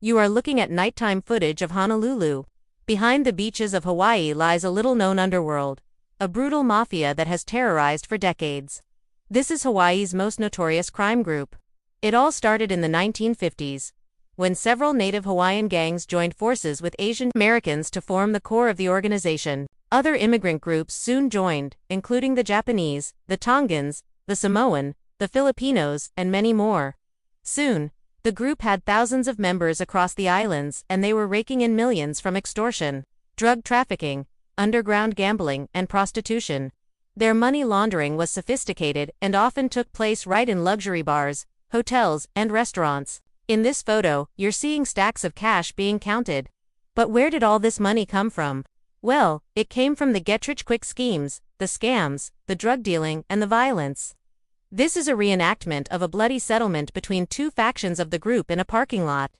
You are looking at nighttime footage of Honolulu. Behind the beaches of Hawaii lies a little-known underworld, a brutal mafia that has terrorized for decades. This is Hawaii's most notorious crime group. It all started in the 1950s, when several native Hawaiian gangs joined forces with Asian Americans to form the core of the organization. Other immigrant groups soon joined, including the Japanese, the Tongans, the Samoan, the Filipinos, and many more. Soon, the group had thousands of members across the islands, and they were raking in millions from extortion, drug trafficking, underground gambling, and prostitution. Their money laundering was sophisticated and often took place right in luxury bars, hotels, and restaurants. In this photo, you're seeing stacks of cash being counted. But where did all this money come from? Well, it came from the get-rich-quick schemes, the scams, the drug dealing, and the violence. This is a reenactment of a bloody settlement between two factions of the group in a parking lot.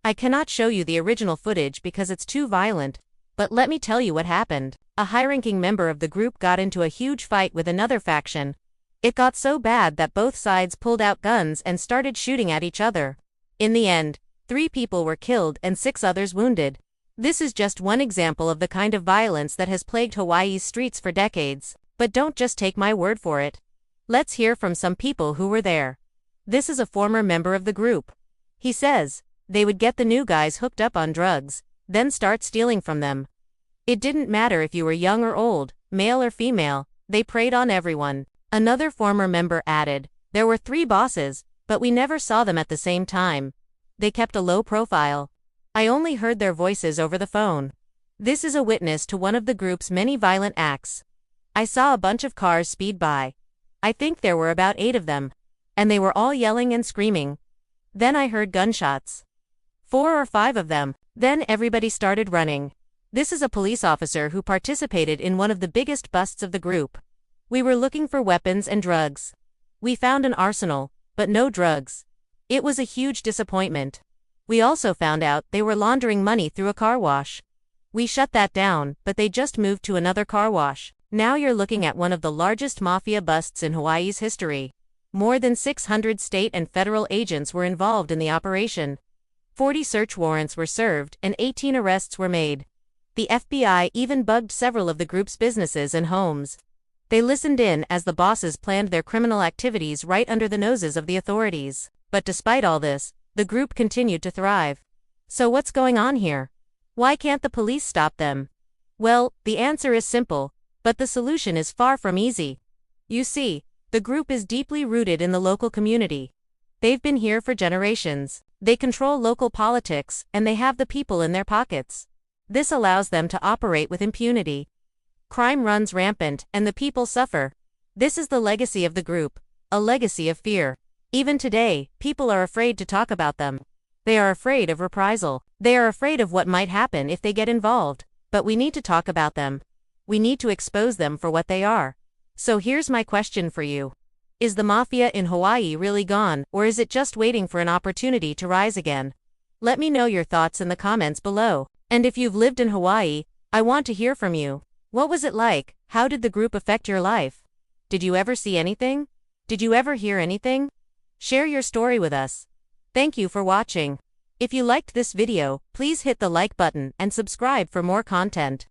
I cannot show you the original footage because it's too violent, but let me tell you what happened. A high-ranking member of the group got into a huge fight with another faction. It got so bad that both sides pulled out guns and started shooting at each other. In the end, 3 people were killed and 6 others wounded. This is just one example of the kind of violence that has plagued Hawaii's streets for decades. But don't just take my word for it. Let's hear from some people who were there. This is a former member of the group. He says, they would get the new guys hooked up on drugs, then start stealing from them. It didn't matter if you were young or old, male or female, they preyed on everyone. Another former member added, there were 3 bosses, but we never saw them at the same time. They kept a low profile. I only heard their voices over the phone. This is a witness to one of the group's many violent acts. I saw a bunch of cars speed by. I think there were about 8 of them. And they were all yelling and screaming. Then I heard gunshots. 4 or 5 of them. Then everybody started running. This is a police officer who participated in one of the biggest busts of the group. We were looking for weapons and drugs. We found an arsenal, but no drugs. It was a huge disappointment. We also found out they were laundering money through a car wash. We shut that down, but they just moved to another car wash. Now you're looking at one of the largest mafia busts in Hawaii's history. More than 600 state and federal agents were involved in the operation. 40 search warrants were served and 18 arrests were made. The FBI even bugged several of the group's businesses and homes. They listened in as the bosses planned their criminal activities right under the noses of the authorities. But despite all this, the group continued to thrive. So what's going on here? Why can't the police stop them? Well, the answer is simple, but the solution is far from easy. You see, the group is deeply rooted in the local community. They've been here for generations. They control local politics, and they have the people in their pockets. This allows them to operate with impunity. Crime runs rampant, and the people suffer. This is the legacy of the group, a legacy of fear. Even today, people are afraid to talk about them. They are afraid of reprisal. They are afraid of what might happen if they get involved. But we need to talk about them. We need to expose them for what they are. So here's my question for you. Is the mafia in Hawaii really gone, or is it just waiting for an opportunity to rise again? Let me know your thoughts in the comments below. And if you've lived in Hawaii, I want to hear from you. What was it like? How did the group affect your life? Did you ever see anything? Did you ever hear anything? Share your story with us. Thank you for watching. If you liked this video, please hit the like button and subscribe for more content.